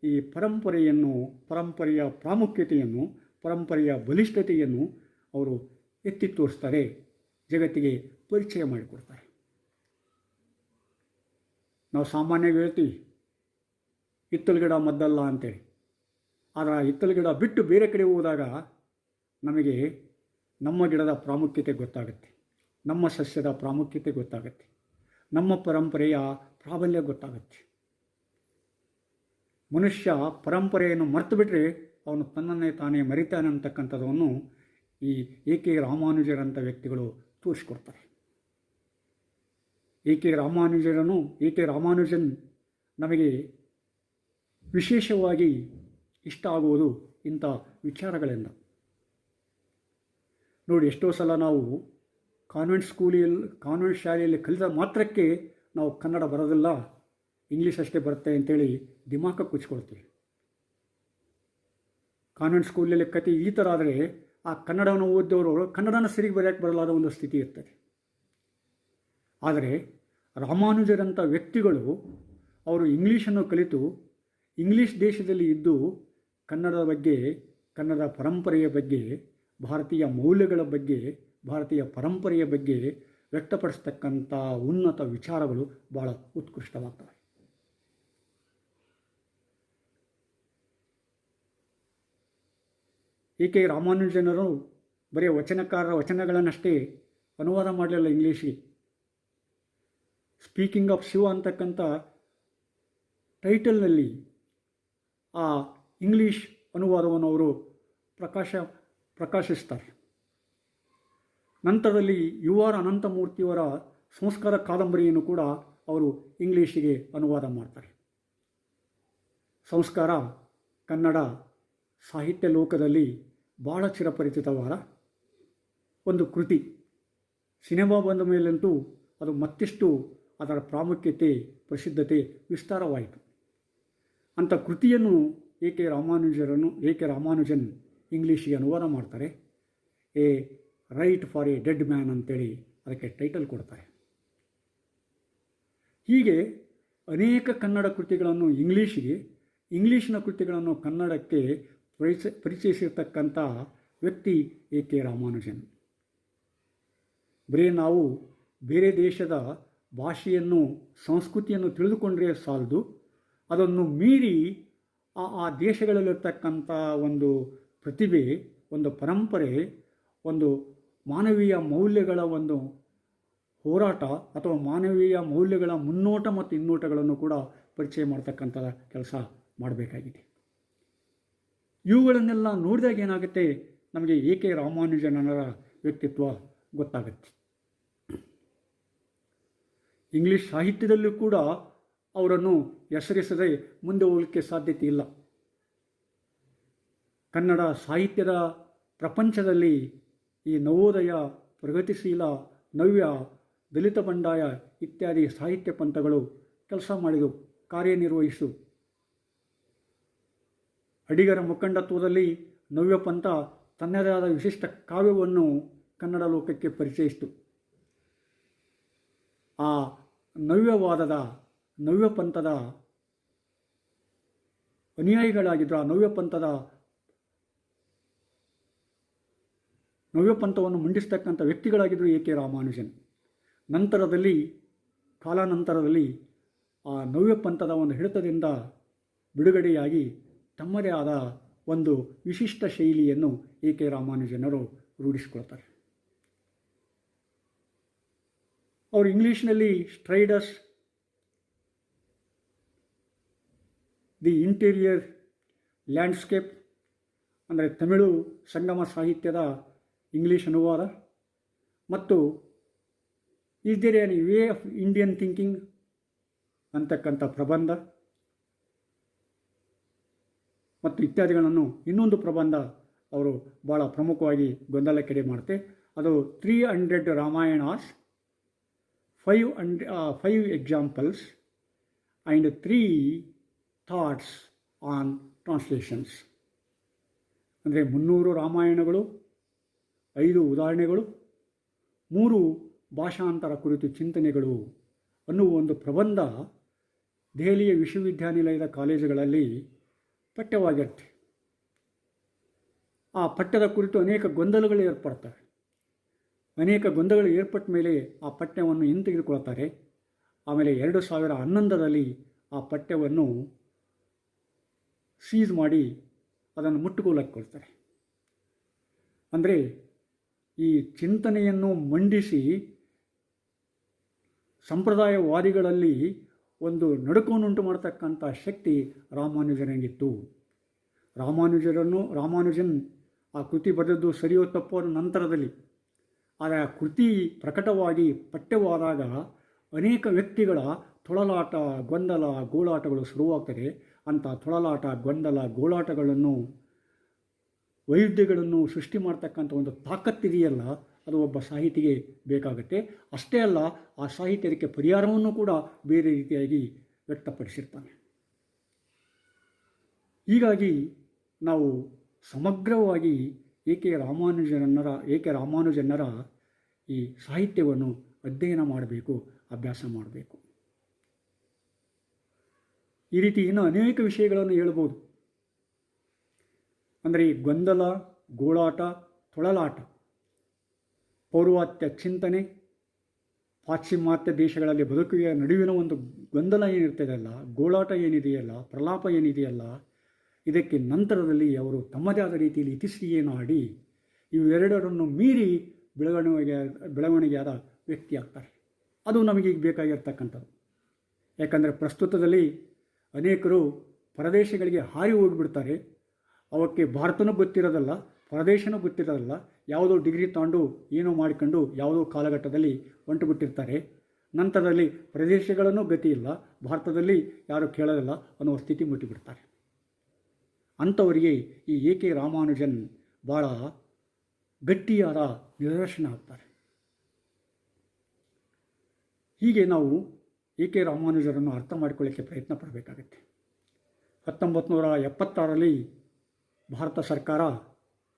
ಈ ಪರಂಪರೆಯ ಪ್ರಾಮುಖ್ಯತೆಯನ್ನು, ಪರಂಪರೆಯ ಬಲಿಷ್ಠತೆಯನ್ನು ಅವರು ಎತ್ತಿ ತೋರಿಸ್ತಾರೆ, ಜಗತ್ತಿಗೆ ಪರಿಚಯ ಮಾಡಿಕೊಡ್ತಾರೆ. ನಾವು ಸಾಮಾನ್ಯವಾಗಿ ಹೇಳ್ತೀವಿ ಹಿತ್ತಲ ಗಿಡ ಮದ್ದಲ್ಲ ಅಂತೇಳಿ. ಆದರೆ ಆ ಹಿತ್ತಲ ಗಿಡ ಬಿಟ್ಟು ಬೇರೆ ಕಡೆ ಹೋದಾಗ ನಮಗೆ ನಮ್ಮ ಗಿಡದ ಪ್ರಾಮುಖ್ಯತೆ ಗೊತ್ತಾಗುತ್ತೆ, ನಮ್ಮ ಸಸ್ಯದ ಪ್ರಾಮುಖ್ಯತೆ ಗೊತ್ತಾಗುತ್ತೆ, ನಮ್ಮ ಪರಂಪರೆಯ ಪ್ರಾಬಲ್ಯ ಗೊತ್ತಾಗುತ್ತೆ. ಮನುಷ್ಯ ಪರಂಪರೆಯನ್ನು ಮರೆತು ಬಿಟ್ಟರೆ ಅವನು ತನ್ನನ್ನೇ ತಾನೇ ಮರಿತಾನೆ ಅಂತಕ್ಕಂಥದ್ದನ್ನು ಈ ಎ.ಕೆ. ರಾಮಾನುಜರಂಥ ವ್ಯಕ್ತಿಗಳು ತೋರಿಸ್ಕೊಡ್ತಾರೆ. ಎ.ಕೆ. ರಾಮಾನುಜನ್ ನಮಗೆ ವಿಶೇಷವಾಗಿ ಇಷ್ಟ ಆಗುವುದು ಇಂಥ ವಿಚಾರಗಳಿಂದ. ನೋಡಿ, ಎಷ್ಟೋ ಸಲ ನಾವು ಕಾನ್ವೆಂಟ್ ಶಾಲೆಯಲ್ಲಿ ಕಲಿತ ಮಾತ್ರಕ್ಕೆ ನಾವು ಕನ್ನಡ ಬರೋದಿಲ್ಲ, ಇಂಗ್ಲೀಷ್ ಅಷ್ಟೇ ಬರುತ್ತೆ ಅಂತೇಳಿ ದಿಮಾಕ ಕುಚ್ಕೊಳ್ತೀವಿ. ಕಾನ್ವೆಂಟ್ ಸ್ಕೂಲಲ್ಲಿ ಕತೆ ಈ ಥರ ಆದರೆ ಆ ಕನ್ನಡವನ್ನು ಓದಿದವರು ಕನ್ನಡನ ಸರಿಗೆ ಬರೆಯೋಕ್ಕೆ ಬರಲಾದ ಒಂದು ಸ್ಥಿತಿ ಇರ್ತದೆ. ಆದರೆ ರಾಮಾನುಜರಂಥ ವ್ಯಕ್ತಿಗಳು ಅವರು ಇಂಗ್ಲೀಷನ್ನು ಕಲಿತು ಇಂಗ್ಲೀಷ್ ದೇಶದಲ್ಲಿ ಇದ್ದು ಕನ್ನಡದ ಬಗ್ಗೆ, ಕನ್ನಡ ಪರಂಪರೆಯ ಬಗ್ಗೆ, ಭಾರತೀಯ ಮೌಲ್ಯಗಳ ಬಗ್ಗೆ, ಭಾರತೀಯ ಪರಂಪರೆಯ ಬಗ್ಗೆ ವ್ಯಕ್ತಪಡಿಸ್ತಕ್ಕಂಥ ಉನ್ನತ ವಿಚಾರಗಳು ಭಾಳ ಉತ್ಕೃಷ್ಟವಾಗ್ತವೆ. ಎ.ಕೆ. ರಾಮಾನುಜನರು ಬರೀ ವಚನಗಳನ್ನಷ್ಟೇ ಅನುವಾದ ಮಾಡಲಿಲ್ಲ ಇಂಗ್ಲೀಷಿಗೆ. ಸ್ಪೀಕಿಂಗ್ ಆಫ್ ಶಿವ ಅಂತಕ್ಕಂಥ ಟೈಟಲ್ನಲ್ಲಿ ಆ ಇಂಗ್ಲೀಷ್ ಅನುವಾದವನ್ನು ಅವರು ಪ್ರಕಾಶಿಸ್ತಾರೆ. ನಂತರದಲ್ಲಿ ಯು.ಆರ್. ಅನಂತಮೂರ್ತಿಯವರ ಸಂಸ್ಕಾರ ಕಾದಂಬರಿಯನ್ನು ಕೂಡ ಅವರು ಇಂಗ್ಲೀಷಿಗೆ ಅನುವಾದ ಮಾಡ್ತಾರೆ. ಸಂಸ್ಕಾರ ಕನ್ನಡ ಸಾಹಿತ್ಯ ಲೋಕದಲ್ಲಿ ಭಾಳ ಚಿರಪರಿಚಿತವಾದ ಒಂದು ಕೃತಿ. ಸಿನಿಮಾ ಬಂದ ಮೇಲಂತೂ ಅದು ಮತ್ತಿಷ್ಟು ಅದರ ಪ್ರಾಮುಖ್ಯತೆ, ಪ್ರಸಿದ್ಧತೆ ವಿಸ್ತಾರವಾಯಿತು. ಅಂಥ ಕೃತಿಯನ್ನು ಎ.ಕೆ. ರಾಮಾನುಜನ್ ಇಂಗ್ಲೀಷಿಗೆ ಅನುವಾದ ಮಾಡ್ತಾರೆ. A right for A dead man ಅಂತೇಳಿ ಅದಕ್ಕೆ ಟೈಟಲ್ ಕೊಡ್ತಾರೆ. ಹೀಗೆ ಅನೇಕ ಕನ್ನಡ ಕೃತಿಗಳನ್ನು ಇಂಗ್ಲೀಷಿನ ಕೃತಿಗಳನ್ನು ಕನ್ನಡಕ್ಕೆ ಪರಿಚಯಿಸಿರ್ತಕ್ಕಂಥ ವ್ಯಕ್ತಿ ಎ.ಕೆ. ರಾಮಾನುಜನ್. ಬರೀ ನಾವು ಬೇರೆ ದೇಶದ ಭಾಷೆಯನ್ನು, ಸಂಸ್ಕೃತಿಯನ್ನು ತಿಳಿದುಕೊಂಡ್ರೆ ಸಾಲದು, ಅದನ್ನು ಮೀರಿ ಆ ದೇಶಗಳಲ್ಲಿರ್ತಕ್ಕಂಥ ಒಂದು ಪ್ರತಿಭೆ, ಒಂದು ಪರಂಪರೆ, ಒಂದು ಮಾನವೀಯ ಮೌಲ್ಯಗಳ ಒಂದು ಹೋರಾಟ ಅಥವಾ ಮಾನವೀಯ ಮೌಲ್ಯಗಳ ಮುನ್ನೋಟ ಮತ್ತು ಹಿನ್ನೋಟಗಳನ್ನು ಕೂಡ ಪರಿಚಯ ಮಾಡ್ತಕ್ಕಂಥ ಕೆಲಸ ಮಾಡಬೇಕಾಗಿದೆ. ಇವುಗಳನ್ನೆಲ್ಲ ನೋಡಿದಾಗ ಏನಾಗುತ್ತೆ, ನಮಗೆ ಎ.ಕೆ. ರಾಮಾನುಜನರ ವ್ಯಕ್ತಿತ್ವ ಗೊತ್ತಾಗುತ್ತೆ. ಇಂಗ್ಲೀಷ್ ಸಾಹಿತ್ಯದಲ್ಲೂ ಕೂಡ ಅವರನ್ನು ಹೆಸರಿಸದೆ ಮುಂದೆ ಹೋಗಲಿಕ್ಕೆ ಸಾಧ್ಯತೆ ಇಲ್ಲ. ಕನ್ನಡ ಸಾಹಿತ್ಯದ ಪ್ರಪಂಚದಲ್ಲಿ ಈ ನವೋದಯ, ಪ್ರಗತಿಶೀಲ, ನವ್ಯ, ದಲಿತ ಬಂಡಾಯ ಇತ್ಯಾದಿ ಸಾಹಿತ್ಯ ಪಂಥಗಳು ಕೆಲಸ ಮಾಡಿದವು, ಕಾರ್ಯನಿರ್ವಹಿಸಿತು. ಅಡಿಗರ ಮುಖಂಡತ್ವದಲ್ಲಿ ನವ್ಯ ಪಂಥ ತನ್ನದೇ ಆದ ವಿಶಿಷ್ಟ ಕಾವ್ಯವನ್ನು ಕನ್ನಡ ಲೋಕಕ್ಕೆ ಪರಿಚಯಿಸಿತು. ಆ ನವ್ಯ ಪಂಥದ ಅನುಯಾಯಿಗಳಾಗಿದ್ದರು. ಆ ನವ್ಯ ಪಂಥವನ್ನು ಮಂಡಿಸ್ತಕ್ಕಂಥ ವ್ಯಕ್ತಿಗಳಾಗಿದ್ದರು ಎ.ಕೆ. ರಾಮಾನುಜನ್. ಕಾಲಾನಂತರದಲ್ಲಿ ಆ ನವ್ಯ ಪಂಥದ ಒಂದು ಹಿಡಿತದಿಂದ ಬಿಡುಗಡೆಯಾಗಿ ತಮ್ಮದೇ ಆದ ಒಂದು ವಿಶಿಷ್ಟ ಶೈಲಿಯನ್ನು ಎ ಕೆ ರಾಮಾನುಜನರು ರೂಢಿಸಿಕೊಳ್ತಾರೆ. ಅವರು ಇಂಗ್ಲೀಷ್ನಲ್ಲಿ ಸ್ಟ್ರೈಡಸ್ ದಿ ಇಂಟೀರಿಯರ್ ಲ್ಯಾಂಡ್ಸ್ಕೇಪ್ ಅಂದರೆ ತಮಿಳು ಸಂಗಮ ಸಾಹಿತ್ಯದ ಇಂಗ್ಲೀಷ್ ಅನುವಾದ ಮತ್ತು is there an way of Indian thinking ಅಂತಕ್ಕಂಥ ಪ್ರಬಂಧ ಮತ್ತು ಇತ್ಯಾದಿಗಳನ್ನು ಇನ್ನೊಂದು ಪ್ರಬಂಧ ಅವರು ಭಾಳ ಪ್ರಮುಖವಾಗಿ ಗೊಂದಲಕ್ಕೆಡೆ ಮಾಡುತ್ತೆ. ಅದು 300 ರಾಮಾಯಣಾಸ್, 5 examples and 3 thoughts on translations. ಅಂದರೆ 300 ರಾಮಾಯಣಗಳು, 5 ಉದಾಹರಣೆಗಳು, 3 ಭಾಷಾಂತರ ಕುರಿತು ಚಿಂತನೆಗಳು ಅನ್ನುವ ಒಂದು ಪ್ರಬಂಧ ದೆಹಲಿಯ ವಿಶ್ವವಿದ್ಯಾನಿಲಯದ ಕಾಲೇಜುಗಳಲ್ಲಿ ಪಠ್ಯವಾಗಿರುತ್ತೆ. ಆ ಪಠ್ಯದ ಕುರಿತು ಅನೇಕ ಗೊಂದಲಗಳು ಏರ್ಪಡ್ತವೆ. ಅನೇಕ ಗೊಂದಲಗಳು ಏರ್ಪಟ್ಟ ಮೇಲೆ ಆ ಪಠ್ಯವನ್ನು ಹಿಂತೆಗೆದುಕೊಳ್ತಾರೆ. ಆಮೇಲೆ 2011ರಲ್ಲಿ ಆ ಪಠ್ಯವನ್ನು ಸೀಸ್ ಮಾಡಿ ಅದನ್ನು ಮುಟ್ಟುಗೋಲಕ್ಕೆ ಕೊಡ್ತಾರೆ. ಅಂದರೆ ಈ ಚಿಂತನೆಯನ್ನು ಮಂಡಿಸಿ ಸಂಪ್ರದಾಯವಾದಿಗಳಲ್ಲಿ ಒಂದು ನಡುಕವನ್ನುಂಟು ಮಾಡತಕ್ಕಂಥ ಶಕ್ತಿ ರಾಮಾನುಜನಿಗಿತ್ತು. ರಾಮಾನುಜನ್ ಆ ಕೃತಿ ಬರೆದದ್ದು ಸರಿಯೋ ತಪ್ಪೋ ನಂತರದಲ್ಲಿ, ಆದರೆ ಆ ಕೃತಿ ಪ್ರಕಟವಾಗಿ ಪಠ್ಯವಾದಾಗ ಅನೇಕ ವ್ಯಕ್ತಿಗಳ ತೊಳಲಾಟ, ಗೊಂದಲ, ಗೋಳಾಟಗಳು ಶುರುವಾಗ್ತದೆ. ಅಂಥ ತೊಳಲಾಟ, ಗೊಂದಲ, ಗೋಳಾಟಗಳನ್ನು, ವೈವಿಧ್ಯಗಳನ್ನು ಸೃಷ್ಟಿ ಮಾಡ್ತಕ್ಕಂಥ ಒಂದು ತಾಕತ್ತಿದೆಯಲ್ಲ, ಅದು ಒಬ್ಬ ಸಾಹಿತಿಗೆ ಬೇಕಾಗುತ್ತೆ. ಅಷ್ಟೇ ಅಲ್ಲ, ಆ ಸಾಹಿತ್ಯಕ್ಕೆ ಪರಿಹಾರವನ್ನು ಕೂಡ ಬೇರೆ ರೀತಿಯಾಗಿ ವ್ಯಕ್ತಪಡಿಸಿರ್ತಾನೆ. ಹೀಗಾಗಿ ನಾವು ಸಮಗ್ರವಾಗಿ ಎ ಕೆ ರಾಮಾನುಜನರ ಈ ಸಾಹಿತ್ಯವನ್ನು ಅಧ್ಯಯನ ಮಾಡಬೇಕು, ಅಭ್ಯಾಸ ಮಾಡಬೇಕು. ಈ ರೀತಿ ಇನ್ನೂ ಅನೇಕ ವಿಷಯಗಳನ್ನು ಹೇಳ್ಬೋದು. ಅಂದರೆ ಈ ಗೊಂದಲ, ಗೋಳಾಟ, ತೊಳಲಾಟ, ಪೌರ್ವಾತ್ಯ ಚಿಂತನೆ, ಪಾಶ್ಚಿಮಾತ್ಯ ದೇಶಗಳಲ್ಲಿ ಬದುಕುವ ನಡುವಿನ ಒಂದು ಗೊಂದಲ ಏನಿರ್ತದಲ್ಲ, ಗೋಳಾಟ ಏನಿದೆಯಲ್ಲ, ಪ್ರಲಾಪ ಏನಿದೆಯಲ್ಲ, ಇದಕ್ಕೆ ನಂತರದಲ್ಲಿ ಅವರು ತಮ್ಮದೇ ಆದ ರೀತಿಯಲ್ಲಿ ಇತಿಶ್ರೀಯನ್ನು ಆಡಿ ಇವೆರಡರನ್ನು ಮೀರಿ ಬೆಳವಣಿಗೆಯಾದ ವ್ಯಕ್ತಿ ಆಗ್ತಾರೆ. ಅದು ನಮಗೀಗ ಬೇಕಾಗಿರ್ತಕ್ಕಂಥದ್ದು. ಯಾಕಂದರೆ ಪ್ರಸ್ತುತದಲ್ಲಿ ಅನೇಕರು ಪರದೇಶಗಳಿಗೆ ಹಾರಿ ಹೋಗಿಬಿಡ್ತಾರೆ. ಅವಕ್ಕೆ ಭಾರತನೂ ಗೊತ್ತಿರೋದಲ್ಲ, ಪ್ರದೇಶನೂ ಗೊತ್ತಿರೋದಲ್ಲ, ಯಾವುದೋ ಡಿಗ್ರಿ ತಗೊಂಡು ಏನೋ ಮಾಡಿಕೊಂಡು ಯಾವುದೋ ಕಾಲಘಟ್ಟದಲ್ಲಿ ಹೊಂಟುಬಿಟ್ಟಿರ್ತಾರೆ. ನಂತರದಲ್ಲಿ ಪ್ರದೇಶಗಳನ್ನೂ ಗತಿ ಇಲ್ಲ, ಭಾರತದಲ್ಲಿ ಯಾರೂ ಕೇಳೋದಿಲ್ಲ ಅನ್ನುವ ಸ್ಥಿತಿ ಮುಟ್ಟಿಬಿಡ್ತಾರೆ. ಅಂಥವರಿಗೆ ಈ ಎ ಕೆ ರಾಮಾನುಜನ್ ಭಾಳ ಗಟ್ಟಿಯಾದ ನಿದರ್ಶನ ಆಗ್ತಾರೆ. ಹೀಗೆ ನಾವು ಎ ಕೆ ರಾಮಾನುಜರನ್ನು ಅರ್ಥ ಮಾಡಿಕೊಳ್ಳಿಕ್ಕೆ ಪ್ರಯತ್ನ ಪಡಬೇಕಾಗತ್ತೆ. 1976ರಲ್ಲಿ ಭಾರತ ಸರ್ಕಾರ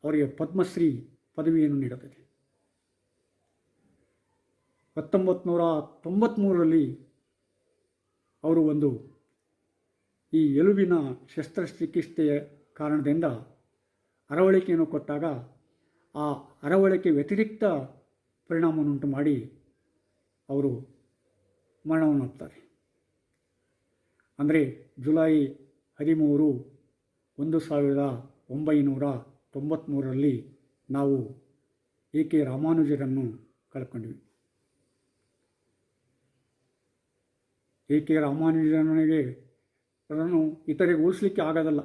ಅವರಿಗೆ ಪದ್ಮಶ್ರೀ ಪದವಿಯನ್ನು ನೀಡುತ್ತದೆ. 1993ರಲ್ಲಿ ಅವರು ಈ ಎಲುಬಿನ ಶಸ್ತ್ರಚಿಕಿತ್ಸೆಯ ಕಾರಣದಿಂದ ಅರವಳಿಕೆಯನ್ನು ಕೊಟ್ಟಾಗ ಆ ಅರವಳಿಕೆ ವ್ಯತಿರಿಕ್ತ ಪರಿಣಾಮವನ್ನುಂಟು ಮಾಡಿ ಅವರು ಮರಣವನ್ನು ಹೊತ್ತಾರೆ. ಅಂದರೆ ಜುಲೈ 13, 1993ರಲ್ಲಿ ನಾವು ಎ ಕೆ ರಾಮಾನುಜರನ್ನು ಕಳ್ಕೊಂಡ್ವಿ. ಎ ಕೆ ರಾಮಾನುಜನಿಗೆ ಅದನ್ನು ಇತರಿಗೆ ಹೋಲಿಸಲಿಕ್ಕೆ ಆಗೋದಲ್ಲ.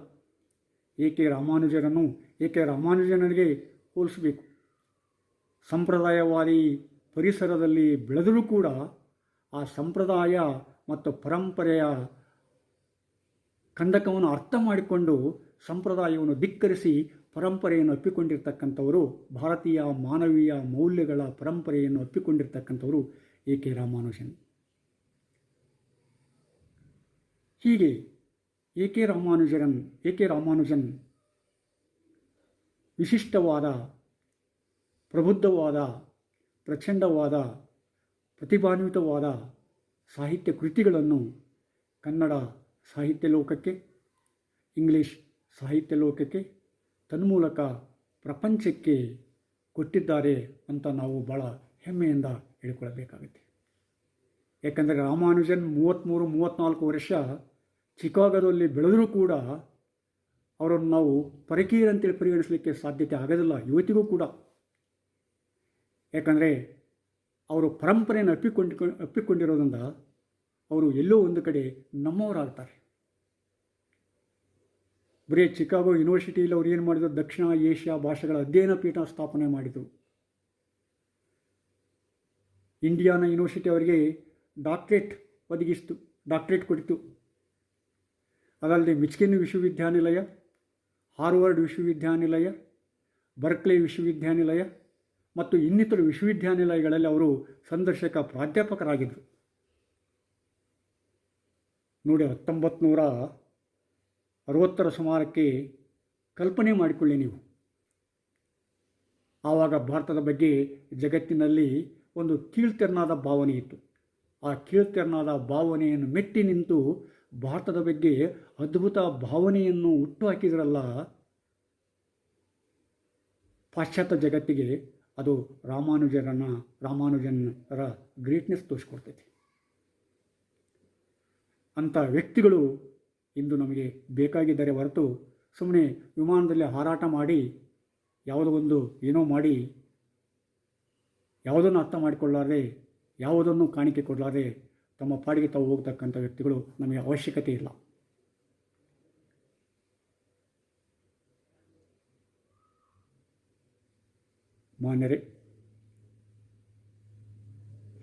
A K ರಾಮಾನುಜನಿಗೆ ಹೋಲಿಸಬೇಕು. ಸಂಪ್ರದಾಯವಾದಿ ಪರಿಸರದಲ್ಲಿ ಬೆಳೆದರೂ ಕೂಡ ಆ ಸಂಪ್ರದಾಯ ಮತ್ತು ಪರಂಪರೆಯ ಕಂದಕವನ್ನು ಅರ್ಥ ಮಾಡಿಕೊಂಡು ಸಂಪ್ರದಾಯವನ್ನು ಧಿಕ್ಕರಿಸಿ ಪರಂಪರೆಯನ್ನು ಅಪ್ಪಿಕೊಂಡಿರ್ತಕ್ಕಂಥವರು, ಭಾರತೀಯ ಮಾನವೀಯ ಮೌಲ್ಯಗಳ ಪರಂಪರೆಯನ್ನು ಅಪ್ಪಿಕೊಂಡಿರ್ತಕ್ಕಂಥವರು ಎ ಕೆ ರಾಮಾನುಜನ್. ಹೀಗೆ ಎ ಕೆ ರಾಮಾನುಜನ್ ವಿಶಿಷ್ಟವಾದ, ಪ್ರಬುದ್ಧವಾದ, ಪ್ರಚಂಡವಾದ, ಪ್ರತಿಭಾನ್ವಿತವಾದ ಸಾಹಿತ್ಯ ಕೃತಿಗಳನ್ನು ಕನ್ನಡ ಸಾಹಿತ್ಯ ಲೋಕಕ್ಕೆ, ಇಂಗ್ಲೀಷ್ ಸಾಹಿತ್ಯ ಲೋಕಕ್ಕೆ, ತನ್ಮೂಲಕ ಪ್ರಪಂಚಕ್ಕೆ ಕೊಟ್ಟಿದ್ದಾರೆ ಅಂತ ನಾವು ಭಾಳ ಹೆಮ್ಮೆಯಿಂದ ಹೇಳಿಕೊಳ್ಳಬೇಕಾಗುತ್ತೆ. ಯಾಕಂದರೆ ರಾಮಾನುಜನ್ 33-34 ವರ್ಷ ಚಿಕಾಗೋದಲ್ಲಿ ಬೆಳೆದರೂ ಕೂಡ ಅವರನ್ನು ನಾವು ಪರಕೀಯರಂತೇಳಿ ಪರಿಗಣಿಸಲಿಕ್ಕೆ ಸಾಧ್ಯತೆ ಆಗೋದಿಲ್ಲ ಇವತ್ತಿಗೂ ಕೂಡ. ಯಾಕಂದರೆ ಅವರು ಪರಂಪರೆಯನ್ನು ಅಪ್ಪಿಕೊಂಡಿರೋದ್ರಿಂದ ಅವರು ಎಲ್ಲೋ ಒಂದು ಕಡೆ ನಮ್ಮವರಾಗ್ತಾರೆ. ಬರೀ ಚಿಕಾಗೋ ಯೂನಿವರ್ಸಿಟಿಯಲ್ಲಿ ಅವ್ರು ಏನು ಮಾಡಿದ್ರು, ದಕ್ಷಿಣ ಏಷ್ಯಾ ಭಾಷೆಗಳ ಅಧ್ಯಯನ ಪೀಠ ಸ್ಥಾಪನೆ ಮಾಡಿದರು. ಇಂಡಿಯಾನಾ ಯೂನಿವರ್ಸಿಟಿ ಅವರಿಗೆ ಡಾಕ್ಟ್ರೇಟ್ ಕೊಟ್ಟಿತು. ಅದಲ್ಲದೆ ಮಿಚಿಗನ್ ವಿಶ್ವವಿದ್ಯಾನಿಲಯ, ಹಾರ್ವರ್ಡ್ ವಿಶ್ವವಿದ್ಯಾನಿಲಯ, ಬರ್ಕ್ಲೆ ವಿಶ್ವವಿದ್ಯಾನಿಲಯ ಮತ್ತು ಇನ್ನಿತರ ವಿಶ್ವವಿದ್ಯಾನಿಲಯಗಳಲ್ಲಿ ಅವರು ಸಂದರ್ಶಕ ಪ್ರಾಧ್ಯಾಪಕರಾಗಿದ್ದರು. ನೋಡಿ, 1960ರ ಸುಮಾರಕ್ಕೆ ಕಲ್ಪನೆ ಮಾಡಿಕೊಳ್ಳಿ ನೀವು. ಆವಾಗ ಭಾರತದ ಬಗ್ಗೆ ಜಗತ್ತಿನಲ್ಲಿ ಒಂದು ಕೀಳ್ತೆರನಾದ ಭಾವನೆ ಇತ್ತು. ಆ ಕೀಳ್ತೆರನಾದ ಭಾವನೆಯನ್ನು ಮೆಟ್ಟಿ ನಿಂತು ಭಾರತದ ಬಗ್ಗೆ ಅದ್ಭುತ ಭಾವನೆಯನ್ನು ಹುಟ್ಟುಹಾಕಿದ್ರಲ್ಲ ಪಾಶ್ಚಾತ್ಯ ಜಗತ್ತಿಗೆ, ಅದು ರಾಮಾನುಜನರ ಗ್ರೇಟ್ನೆಸ್ ತೋರಿಸ್ಕೊಡ್ತೈತಿ. ಅಂಥ ವ್ಯಕ್ತಿಗಳು ಇಂದು ನಮಗೆ ಬೇಕಾಗಿದ್ದಾರೆ ಹೊರತು ಸುಮ್ಮನೆ ವಿಮಾನದಲ್ಲಿ ಹಾರಾಟ ಮಾಡಿ ಏನೋ ಮಾಡಿ ಯಾವುದನ್ನು ಅರ್ಥ ಮಾಡಿಕೊಳ್ಳಾರೆ, ಯಾವುದನ್ನು ಕಾಣಿಕೆ ಕೊಡಲಾರೆ ತಮ್ಮ ಪಾಡಿಗೆ ತಾವು ಹೋಗ್ತಕ್ಕಂಥ ವ್ಯಕ್ತಿಗಳು ನಮಗೆ ಅವಶ್ಯಕತೆ ಇಲ್ಲ. ಮಾನ್ಯರೇ,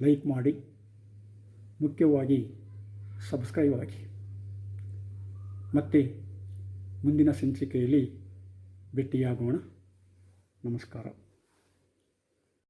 ಲೈಕ್ ಮಾಡಿ, ಮುಖ್ಯವಾಗಿ ಸಬ್ಸ್ಕ್ರೈಬ್ ಆಗಿ. ಮತ್ತೆ ಮುಂದಿನ ಸಂಚಿಕೆಯಲ್ಲಿ ಭೇಟಿಯಾಗೋಣ. ನಮಸ್ಕಾರ.